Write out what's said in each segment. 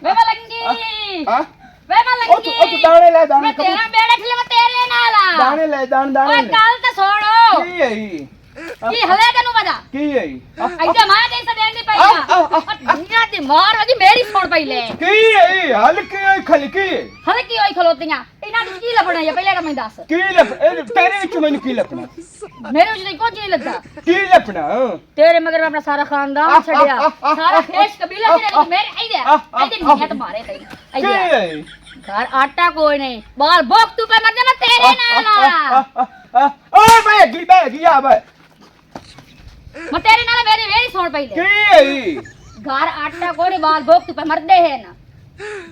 वे लगेंगी वे लगेंगी ओ दाने ले दाने मैं तेरा बेड़ा खिले मैं तेरे नाला दाने ले दाने ओए काल तो छोड़ो की है की हले तनु मजा की है ऐसे मां जैसा देनी पईगा दुनिया दी मार वाली मेरी छोड़ पईले की है हल्की है खलकी हले की होई खलोतियां इना की लपना है पहले मैं दस की लप तेरे विच मैंने की लपना मेरे विच नहीं कुछ नहीं लगता की लपना तेरे मगर अपना सारा खानदान छड़िया सारा देश कबीला तेरे मेरे ऐदे नियत मारे तई की है घर आटा कोई नहीं बाल भोग तू पे मर जाना तेरे नाला ओए बैगी आ भाई मैं तेरे नाला मेरी छोड़ पईले की है घर आटा कोई नहीं बाल भोग तू पे मर दे है ना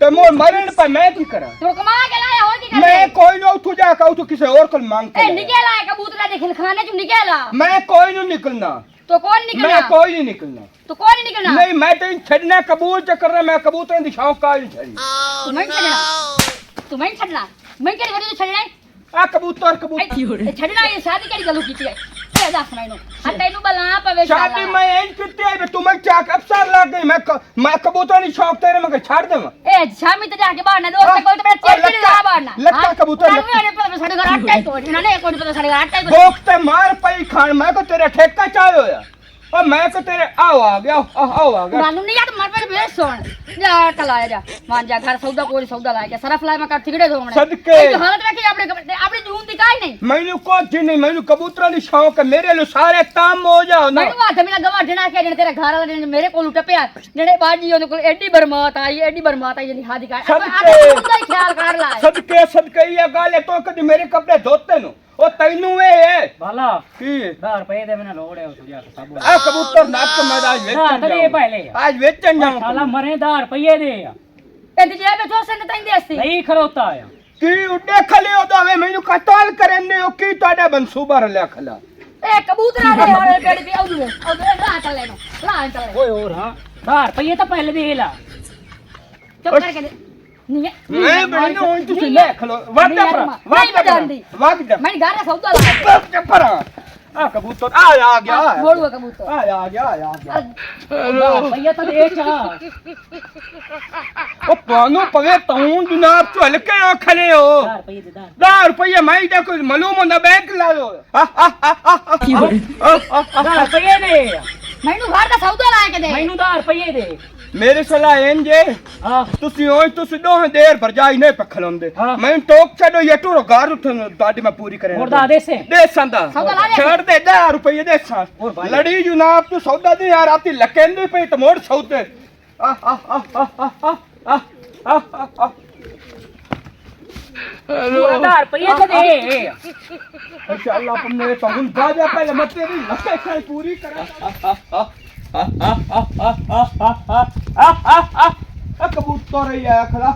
तो मोर मरण पर मैं की करा तू कमा के लाया हो की मैं कोई ना उठ जा का तो किसी और को मांग ए के निकला है कबूतरा दे खिलखाने तू निकला मैं कोई नहीं निकलना तो कौन निकलना मैं कोई नहीं निकलना तो कौन नहीं निकलना नहीं मैं तो छड़ना कबूल च कर रहा मैं कबूतर दी शौक का नहीं छड़ी तू मैं छड़ना तू मैं छड़ना मैं के वरी छड़ना आ कबूतर छड़ना ये शादी करी गलू कीती है ए दस महीनों हटैनु बला पवे शादी मैं एंड कितने है तुम्हें क्या अफसर लग गई मैं कबूतर नहीं शौक तेरे मगर छाड़ दूंगा ए शामी तो जाके बाहर ना दोस्त कोई तो मेरा चेक नहीं रहा बाहर ना लगता कबूतर मेरे पर साढ़े घर आटा ही तो इन्होंने कोई पता साढ़े घर आटा ही भूख ते मार पई खान मैं को तेरा ठेका चाहे होया और मैं को तेरे आओ आ गया मालूम नहीं यार मर पे बेस सुन जा कलाया जा मान जा घर सौदा कोई सौदा लाया के सरफ लाया मैं कर ठिकड़े दो हमने सदके हालत रखी अपने जून दिखाई नहीं मैनू को जी नहीं मैनू कबूतर दी शौक है मेरे लो सारे काम हो जाओ ना मैनू हाथ मेरा गवा ढना के तेरे घर वाले ने मेरे कोल टपया जेने बाजी ओने कोल एडी बरमात आई जदी हादी का आपका ख्याल कर ला सदके ये गाले तो कदी मेरे कपड़े धोते नु ओ तैनू है बाला की 10 रुपए दे मैंने लोड़े हो तुझे सब आ कबूतर नाच के मैं आज वेचन तले पहले आज वेचन जाऊं साला मरे 10 रुपए दे ए तुझे पे जो से तई देसी नहीं खरोता है की उडे खले हो तो हमें मैनू कतल करने ओ की तोड़ा मंसूबा रल्या खला ए कबूतर आ यार पेड़ पे औ ला चल लेनो ला चल ओए और हां 10 रुपए तो पहले दे ला चुप करके नहीं मैं बहनो हूं तू ले खलो वाग जा मैं घर सौदा ला चपर आ कबूतर आ गया छोड़ो कबूतर आ गया रुपया तो दे जा ओ पानो पवे तू जनाब तो हल्के ना खले हो 10 रुपए दे 10 रुपये मैं देखो मालूम होना बैंक ला लो 10 रुपए दे मैनू घर का सौदा ला के दे मैनू 10 रुपए दे मेरे सलाह एंजे हां तुसी होय तुसी दो देर भरजाई नहीं पखलोंदे हाँ। मैं टोक छडो ये टूरो गार उठ दादी मैं पूरी करे और दा दे से संदा सौदा ला दे। छड़ दे 10 रुपये दे सा और भाई। लड़ी जनाब तू सौदा दे यार आती लकेंदी पे तो मोड़ सौदे आ आ आ आ आ आ आ 10 रुपए तो दे इंशाल्लाह तुमने तो हम जा पहले मत तेरी लके खाई पूरी करा कबूतर है खड़ा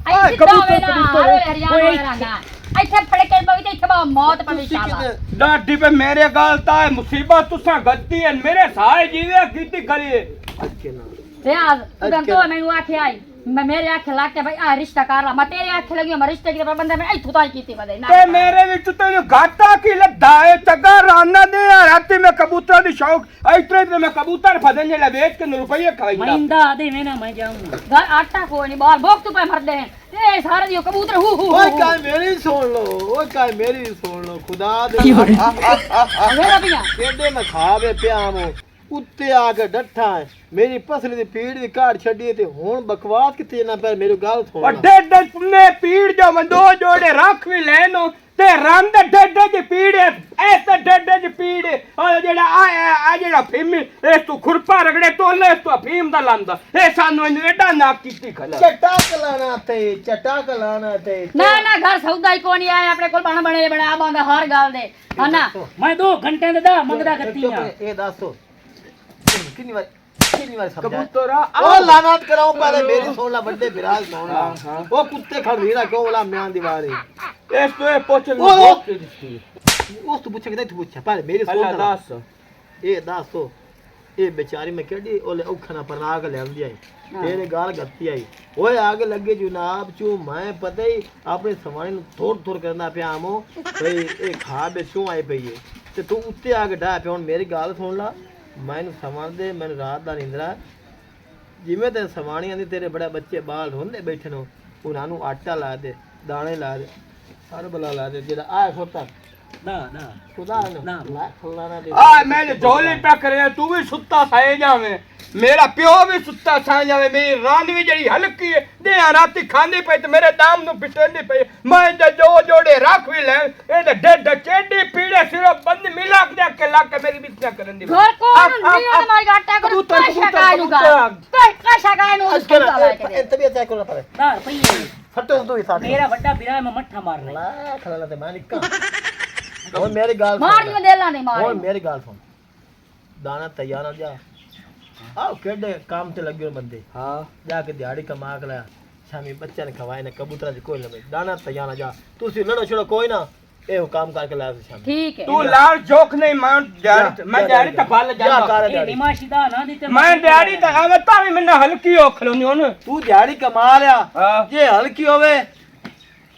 आई कबूतर अरे हरियाणा ऐसे फड़के पविते छबा मौत पवी शाला डाडी पे मेरे गालता है मुसीबत तुसा गद्दी है मेरे साए जीवे कीती गली रियाज तू तो मैं आखे आई मैं मेरे आखे लाग के भाई आ रिश्ता कर ला मैं तेरे आखे लगी मैं रिश्ते के प्रबंध में आई थुताई कीती बदे ना ते मेरे विच तेनु घाटा की लद्दा है चगा राना दे राती में कबूतर दी शौक इतने दिन में कबूतर फदने ले बेच के रुपये खाई महिंदा दे मैं ना मैं जाऊंगा घर आटा कोई नहीं बाहर भोग तू पे मर दे ए सारे दियो कबूतर हु ओए काय मेरी सुन लो ओए काय मेरी सुन लो खुदा दे मेरा पिया केडे में खावे प्यामो उत्ते आके डठा है मेरी पसली दी पीड़ दी काट छड़ी ते हुन बकवास किते ना पर मेरी गाल सुन और डे तुमने पीड़ जो मैं दो जोड़े रख भी लेनो ते रंद डे दी पीड़ ऐसे डे दी पीड़ और जेड़ा आ जेड़ा फीम ए तू खुरपा रगड़े तोले तू फीम दा लांदा ए सानू एडा नाक कीती खला चटाक लाना ते ना ना घर सौदा ही कोनी आया अपने कोल बना बने बड़ा बांदा हर गाल दे है ना मैं 2 घंटे दा मंगदा करती हां ए दसो कितनी बार समझा कबूतरा ओ लानत कराऊं पहले मेरी सुन ला बड़े बिराज सुन वो कुत्ते खड़ रही ना क्यों बोला म्यान दीवारी ए तो ए पोछ उस तो पूछे कि तू पूछा पहले मेरी सुन अल्लाह दास ए दासो ਇਹ ਵਿਚਾਰੀ ਮੈਂ ਕਿਹੜੀ ਉਹਲੇ ਔਖਾ ਨਾ ਪਰਨਾ ਕੇ ਲਿਆਂਦੀ ਆਈ ਤੇਰੇ ਗਾਲ ਗੱਤੀ ਆਈ ਓਏ ਆਗੇ ਲੱਗੇ ਜਨਾਬ ਚੂ ਮੈਂ ਪਤਾ ਹੀ ਆਪਣੇ ਸਮਾਣੇ ਨੂੰ ਥੋੜ ਥੋੜ ਕਰਨਾ ਪਿਆ ਆਮੋ ਭਈ ਇਹ ਖਾ ਬੇ ਚੂ ਆਈ ਪਈ ਏ ਤੇ ਤੂੰ ਉੱਤੇ ਆ ਕੇ ਢਾ ਪਿਆ ਹੁਣ ਮੇਰੀ ਗੱਲ ਸੁਣ ਲਾ ਮੈਨੂੰ ਸਮਾਂ ਦੇ ਮੈਨੂੰ ਰਾਤ ਦਾ ਨੀਂਦਰਾ ਜਿਵੇਂ ਤੇ ਸਮਾਣੀਆਂ ਦੀ ਤੇਰੇ ਬੜੇ ਬੱਚੇ ਬਾਲ ਹੁੰਦੇ ਬੈਠੇ ਨੂੰ ਉਹਨਾਂ ਨੂੰ ਆਟਾ ਲਾ ਦੇ ਦਾਣੇ ਲਾ ਦੇ ਹਰ ਬਲਾ ਲਾ ਦੇ ਜਿਹੜਾ ਆ ਖੋਤਾ ਨਾ ਨਾ ਖੁਦਾ ਨਾ ਲਾ ਖੁਲਾਣਾ ਦੇ ਆ ਮੈਂ ਝੋਲੇ ਟੱਕ ਰਿਹਾ ਤੂੰ ਵੀ ਸੁੱਤਾ ਸਹਿ ਜਾਵੇਂ ਮੇਰਾ ਪਿਓ ਵੀ ਸੁੱਤਾ ਸਹਿ ਜਾਵੇ ਮੇਰੀ ਰਾਂਦ ਵੀ ਜਿਹੜੀ ਹਲਕੀ ਹੈ ਦੇ ਰਾਤੀ ਖਾਂਦੀ ਪਈ ਤੇ ਮੇਰੇ ਦਾਮ ਨੂੰ ਪਿਟੇਂਦੀ ਪਈ ਮੈਂ ਤੇ ਜੋ ਜੋੜੇ ਰੱਖ ਵੀ ਲੈ ਇਹ ਤੇ ਡੱਡ ਚੇਡੀ ਪੀੜੇ ਸਿਰਫ ਬੰਦ ਮਿਲਾ ਕੇ ਲਾ ਕੇ ਮੇਰੀ ਬਿਸਨਾ ਕਰਨ ਦੀ घर कौन दिया मार गाटा को कैसा गायनुगा कैसा गायनु ਇਹ ਤਬੀਅਤ ਚੈੱਕ ਕਰਨਾ ਪੜੇ ਨਾ ਰੁਪਈਏ ਫਟੋ ਤੂੰ ਹੀ ਸਾਡੇ ਮੇਰਾ ਵੱਡਾ ਵੀਰਾ ਮੈਂ ਮੱਠਾ ਮਾਰਨਾ ਲਾ ਖਲਾਣਾ ਤੇ ਮੈਂ ਨਿੱਕਾ ਹੁਣ ਮੇਰੀ ਗੱਲ मार दियो देला नहीं ਹੁਣ मार ਮੇਰੀ ਗੱਲ ਸੁਣ ਦਾਣਾ ਤਿਆਰ ਆ ਜਾ ਆਹ ਕਿਹੜੇ ਕੰਮ ਤੇ ਲੱਗੇ ਹੋਏ ਬੰਦੇ ਹਾਂ ਜਾ ਕੇ ਦਿਹਾੜੀ ਕਮਾ ਕੇ ਲਿਆ ਸ਼ਾਮੀ ਬੱਚਿਆਂ ਨੇ ਖਵਾਏ ਨੇ ਕਬੂਤਰਾਂ ਦੀ ਕੋਈ ਨਾ ਦਾਣਾ ਤਿਆਰ ਆ ਜਾ ਤੁਸੀਂ ਲੜੋ ਛੜੋ ਕੋਈ ਨਾ ਇਹ ਕੰਮ ਕਰਕੇ ਲਿਆ ਸ਼ਾਮੀ ठीक है ਤੂੰ ਲਾਲ ਜੋਖ ਨਹੀਂ ਮੈਂ ਦਿਹਾੜੀ ਤਾਂ ਬੱਲ ਜਾਂਦਾ ਇਹ ਨਿਮਾਸ਼ੀ ਦਾ ਨਾ ਦਿੱਤੇ ਮੈਂ ਦਿਹਾੜੀ ਤਾਂ ਆਵੇਂ ਤਾਂ ਵੀ ਮੈਨੂੰ ਹਲਕੀ ਔਖ ਲੋਨੀ ਹੁਣ ਤੂੰ ਦਿਹਾੜੀ ਕਮਾ ਲਿਆ ਹਾਂ ਜੇ ਹਲਕੀ ਹੋਵੇ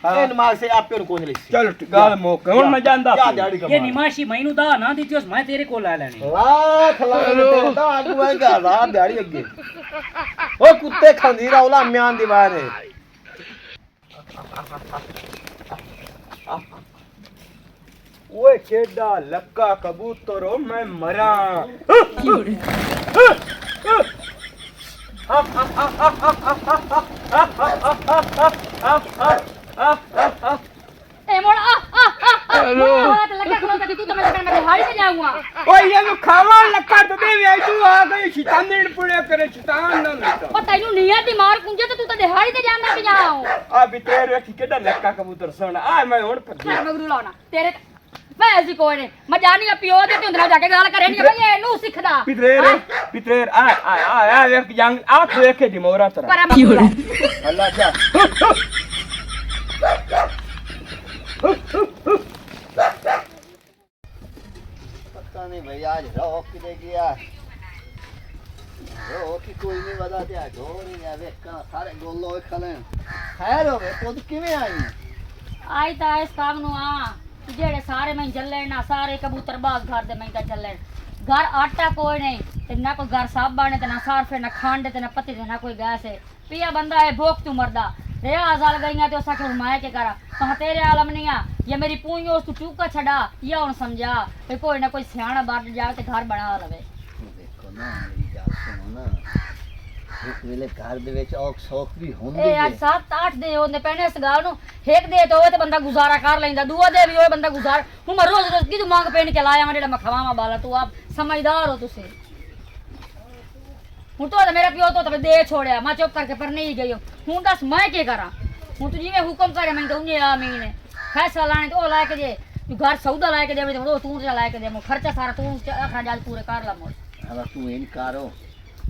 ਇਹ ਨਮਾਜ਼ ਸੇ ਆਪੇ ਨੂੰ ਕੋਈ ਨਹੀਂ ਲਿਖੀ ਚਲ ਗੱਲ ਮੁੱਕ ਹੁਣ ਮੈਂ ਜਾਂਦਾ ਜਾ ਦਿਹਾੜੀ ਇਹ ਕਮਾ ਨਿਮਾਸ਼ੀ ਮੈਨੂੰ ਦਾ ਨਾ ਦਿੱਤੀ ਉਸ ਮੈਂ ਤੇਰੇ ਕੋਲ ਲੈ ਲੈਣੀ ਲਾ ਖਲਾਣੇ ਤੇ ਤਾਂ ਆਗੂ ਆਏਗਾ ਰਾਤ ਦਿਹਾੜੀ ਅੱਗੇ ਓ ਕੁੱਤੇ ਖੰਦੀ ਰੌਲਾ ਮਿਆਨ ਦੀ ਬਾਰੇ ਓਏ ਕਿਹੜਾ ਲੱਕਾ ਕਬੂਤਰੋ ਮੈਂ ਮਰਾਂ ए मोड़ हाथ लगा खलो तू तो मैं मैं दिहाड़ी से जाऊंगा ਓਏ ਇਹਨੂੰ ਖਾਵਾਂ ਲੱਕਾ ਤੇ ਦੇ ਵੀ ਤੂੰ ਆ ਗਈ ਸ਼ੈਤਾਨੀ ਪੁੜੇ ਕਰੇ ਸ਼ੈਤਾਨ ਨਾ ਮਿਟਾ ओ तैनू नियत दी मार कुंजे तो तू तो दिहाड़ी से जांदा पियाओ ਆ ਵੀ ਤੇਰੇ ਵੇਖੀ ਕਿਹੜਾ ਲੱਕਾ ਕਬੂਤਰ ਸੋਹਣਾ ਆ ਮੈਂ ਹੁਣ ਫੱਗੀ मैं मगरू लाना तेरे वैसी कोई नहीं मैं जानी पियो ते तू अंदर जाके गाल करे नहीं भाई एनू सिखदा ਪਿਤਰੇਰ ਆ ਵੇਖ ਜੰਗ ਆ ਵੇਖੇ ਦੀ ਮੋਰਾ ਤਰਾ पर मगरू ਅੱਲਾ ਜਾ पता नहीं भाई आज रो किधे गया रो की कोई नहीं बता दिया ढोरी है वेखा सारे गोलो खले खैर होवे खुद किवें आई आई ता इस काम नु आ जेड़े सारे मैं जल्ले ना सारे कबूतर बाग घर दे मैं ता जल्ले घर आटा कोई नहीं ते ना कोई घर साबण ते ना सारफे ना खंड ते ना पत्ती ते ना कोई गैस है पिया बंदा है भूख तू मरदा रे आजाल गईया ते उसा के हुमाए के करा तो तेरे आलम नहीं आ ये मेरी पूंयो तू चूका छड़ा या हुन समझा पे कोई ना कोई सियाणा बाहर जावे ते घर बना लवे देखो ना मेरी गल सुनो ना एक वेले घर दे विच औख सौख भी होंदी ए आज 7-8 दे होंदे पैने इस गाल नु एक दे तो होवे ते बंदा गुजारा कर लेंदा दूआ दे भी होवे बंदा गुजार हूं मैं रोज रोज की तू मांग पेन के लाया मैं जेड़ा मैं खवावा बाला तू आप समझदार हो तुसे हूं तो मेरा पियो तो दे छोड़या मैं चुप करके पर नहीं गई हूं दस मैं के करा हूं तू जिवें हुक्म करे मैं तो उन्हें आ महीने फैसला लाने तो लाए के जे तू घर सौदा लाए के दे तो तू लाए के दे खर्चा सारा तू आखना जाल पूरे कर ला मोर अब तू इन करो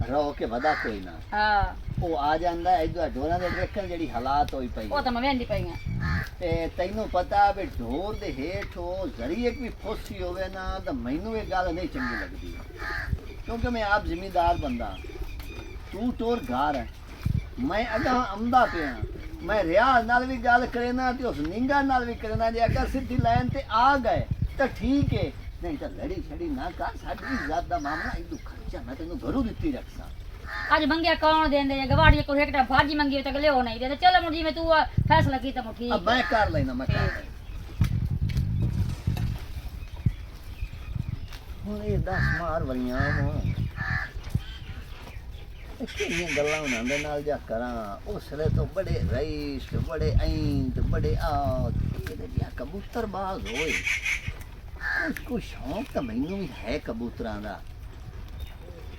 रो के वदा कोई ना हां ਉਹ ਆ ਜਾਂਦਾ ਇਧਰ ਢੋਰਾਂ ਦੇ ਵੇਖਣ ਜਿਹੜੀ ਹਾਲਾਤ ਹੋਈ ਪਈ ਉਹ ਤਾਂ ਮੈਂ ਵੇਂਦੀ ਪਈ ਆ ਤੇ ਤੈਨੂੰ ਪਤਾ ਵੀ ਢੋਰ ਦੇ ਹੇਠ ਉਹ ਜ਼ਰੀਏ ਵੀ ਫੋਸੀ ਹੋਵੇ ਨਾ ਤਾਂ ਮੈਨੂੰ ਇਹ ਗੱਲ ਨਹੀਂ ਚੰਗੀ ਲੱਗਦੀ ਕਿਉਂਕਿ ਮੈਂ ਆਪ ਜ਼ਿਮੀਂਦਾਰ ਬੰਦਾ ਤੂੰ ਟੋਰ ਘਰ ਹੈ ਮੈਂ ਅਗਾ ਆਮਦਾ ਪਿਆ ਮੈਂ ਰਿਆਜ਼ ਨਾਲ ਵੀ ਗੱਲ ਕਰੇ ਨਾ ਤੇ ਉਸ ਨਿੰਗਾ ਨਾਲ ਵੀ ਕਰਨਾ ਜੇ ਅਗਰ ਸਿੱਧੀ ਲਾਈਨ ਤੇ ਆ ਗਏ ਤਾਂ ਠੀਕ ਹੈ ਨਹੀਂ ਤਾਂ ਲੜੀ ਛੜੀ ਨਾ ਕਰ ਸਾਡੀ ਇੱਜ਼ਤ ਦਾ ਮਾਮਲਾ ਇਦੋਂ ਖਰਚਾ ਮੈਂ ਤੈਨੂੰ ਘਰੋਂ ਦਿੱਤੀ ਰੱਖਾਂ ਅੱਜ ਮੰਗਿਆ ਕੌਣ ਦੇਂਦੇ ਗਵਾੜੀ ਕੋਈ ਇੱਕ ਭਾਜੀ ਮੰਗੀ ਤੇ ਲਿਓ ਨਹੀਂ ਦੇ ਚਲ ਮੁੰਡੀ ਮੈਂ ਤੂੰ ਫੈਸਲਾ ਕੀਤਾ ਮੋ ਠੀਕ अब मैं कर लेना मैं कर लेना ਹੁਣ ਇਹ 10 ਮਾਰ ਵਰੀਆਂ ਨੂੰ ਕਿੰਨੀਆਂ ਗੱਲਾਂ ਉਹਨਾਂ ਦੇ ਨਾਲ ਜਾ ਕਰਾਂ ਉਸਲੇ ਤੋਂ ਬੜੇ ਰਈਸ ਬੜੇ ਐਂ ਤੇ ਬੜੇ ਆ ਇਹਦੇ ਜਿਹਾ ਕਬੂਤਰ ਬਾਜ਼ ਹੋਏ ਕੁਝ ਸ਼ੌਂਕ ਤਾਂ ਮੈਨੂੰ ਵੀ ਹੈ ਕਬੂਤਰਾਂ ਦਾ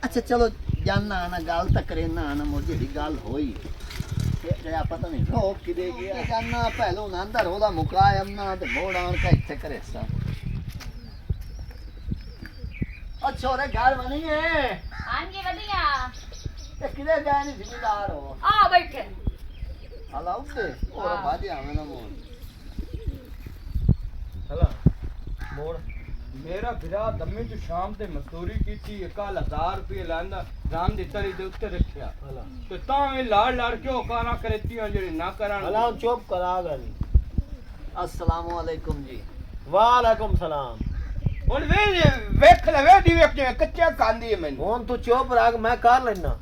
ਅੱਛਾ ਚਲੋ ਜਾਨਾ ਨਾ ਗੱਲ ਤਾਂ ਕਰੇ ਨਾ ਮੋ ਜਿਹੜੀ ਗੱਲ ਹੋਈ ਜਿਹੜਾ ਪਤਾ ਨਹੀਂ ਰੋਕ ਕਿਦੇ ਗਿਆ ਜਾਨਾ ਪਹਿਲੋਂ ਨਾ ਅੰਦਰ ਉਹਦਾ ਮੁਕਾਇਮ ਨਾ ਤੇ ਮੋੜ ਆਣ ਕੇ ਇੱਥੇ ਕਰੇ ਸਾ ਅੱਛਾ ਰੇ ਘਰ ਬਣੀ ਹੈ ਹਾਂਜੀ ਵਧੀਆ ਤੇ ਕਿਦੇ ਗਏ ਨਹੀਂ ਜ਼ਿੰਮੇਦਾਰ ਹੋ ਆ ਬੈਠੇ ਹਲਾ ਉੱਤੇ ਹੋਰ ਬਾਜੀ ਆਵੇਂ ਨਾ ਮੋੜ ਮੇਰਾ ਵਿਰਾ ਦਮੀ ਤੋਂ ਸ਼ਾਮ ਤੇ ਮਜ਼ਦੂਰੀ ਕੀਤੀ 1000 ਰੁਪਏ ਲੈਂਦਾ ਰਾਮ ਦੀ ਤਰੀ ਦੇ ਉੱਤੇ ਰੱਖਿਆ ਤੇ ਤਾਂ ਵੀ ਲੜ ਕੇ ਉਹ ਕਾਰਾਂ ਕਰਤੀਆਂ ਜਿਹੜੇ ਨਾ ਕਰਨ हलाओ चुप करा गली अस्सलाम वालेकुम जी। वालेकुम सलाम ਹੁਣ ਵੇਖ ਲੈ ਵੇਖ ਦੀ ਵੇਖ ਜਿਵੇਂ ਕੱਚਾ ਖਾਂਦੀ ਹੈ ਮੈਨੂੰ ਹੁਣ ਤੂੰ ਚੁੱਪ ਰੱਖ ਮੈਂ ਕਰ ਲੈਣਾ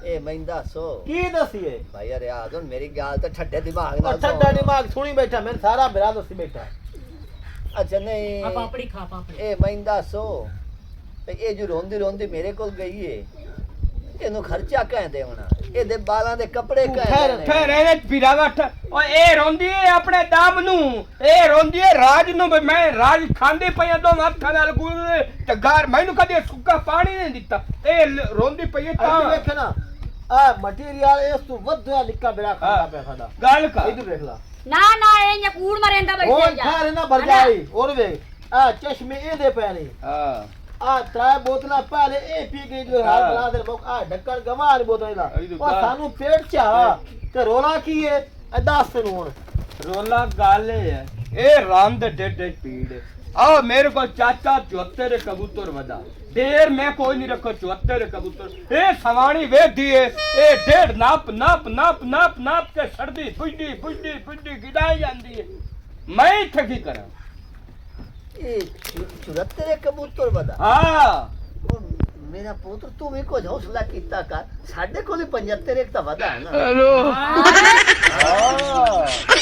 ए मैं दसो ਕੀ ਦਸੀਏ भाई यार याद हुन मेरी गाल तो ठड्डे दिमाग ਉਹ नाल ਠੰਡਾ ਦਿਮਾਗ ਸੁਣੀ ਬੈਠਾ ਮੈਂ ਸਾਰਾ ਬਿਰਾ ਦਸੀ ਬੈਠਾ अच्छा नहीं ਆ ਪਾਪੜੀ ਖਾ ਪਾਪੜੀ ए मैं दसो ਤੇ ਇਹ ਜੋ ਰੋਂਦੀ ਰੋਂਦੀ ਮੇਰੇ ਕੋਲ ਗਈ ਏ ਇਹਨੂੰ ਖਰਚਾ ਕਹਿ ਦੇਵਣਾ ਇਹਦੇ ਬਾਲਾਂ ਦੇ ਕੱਪੜੇ ਕਹਿ ਫਿਰ ਇਹਦੇ ਪੀਰਾ ਗੱਠ ਓਏ ਇਹ ਰੋਂਦੀ ਏ ਆਪਣੇ ਦਮ ਨੂੰ ਇਹ ਰੋਂਦੀ ਏ ਰਾਜ ਨੂੰ ਵੀ ਮੈਂ ਰਾਜ ਖਾਂਦੇ ਪਈਆਂ ਦੋ ਹੱਥਾਂ ਨਾਲ ਗੁਰ ਤੇ ਘਰ ਮੈਨੂੰ ਕਦੇ ਸੁੱਕਾ ਪਾਣੀ ਨਹੀਂ ਦਿੱਤਾ ਇਹ ਰੋਂਦੀ ਪਈ ਏ ਤਾਂ ਤਾਂ ਵੇਖ ਨਾ ਆ ਮਟੀਰੀਅਲ ਇਸ ਤੋਂ ਵੱਧਿਆ ਲਿੱਕਾ ਬਿਰਾ ਖਾਂਦਾ ਪਿਆ ਸਾਡਾ ਗੱਲ ਕਰ ਇਧਰ ਵੇਖ ਲਾ ਨਾ ਨਾ ਇਹ ਕੂੜ ਮਰੇਂਦਾ ਉਹ ਬੈਠੇ ਜਾ ਖੈਰ ਨਾ ਭਰ ਜਾਈ ਹੋਰ ਵੇਖ ਆ ਚਸ਼ਮੇ ਇਹਦੇ ਪੈ ਨੇ ਹਾਂ ਆ ਤਰਾ ਬੋਤਲਾਂ ਪਹਿਲੇ ਇਹ ਪੀ ਕੇ ਜੋ ਹਾਲ ਬਣਾ ਦੇ ਆ ਢੱਕਣ ਗਵਾ ਨਹੀਂ ਬੋਤਲਾਂ ਦਾ ਉਹ ਸਾਨੂੰ ਪੇਟ ਚਾ ਤੇ ਰੋਲਾ ਕੀ ਏ ਇਹ ਦੱਸ ਨੂੰ ਹੁਣ ਰੋਲਾ ਗੱਲ ਹੈ ਇਹ ਰਾਮ ਦੇ ਡੇਡੇ ਪੀੜ ਆ ਮੇਰੇ ਕੋਲ ਚਾਚਾ 74 ਕਬੂਤਰ ਵਦਾ ढेर मैं कोई नहीं रखो 74 कबूतर ए सवाणी वेदी है ए डेढ़ नाप नाप नाप नाप नाप के सर्दी बुझदी बुझदी बुझदी गिदाई जांदी है मैं इत्थे की करा ਇਹ 74 ਕਬੂਤਰ ਵਦਾ हां ਮੇਰਾ ਪੁੱਤਰ ਤੂੰ ਵੀ ਕੁਝ ਹੌਸਲਾ ਕੀਤਾ ਕਰ ਸਾਡੇ ਕੋਲ 75 ਇੱਕ ਤਾਂ ਵਦਾ ਹੈ ਨਾ हेलो ਹਾਂ। हां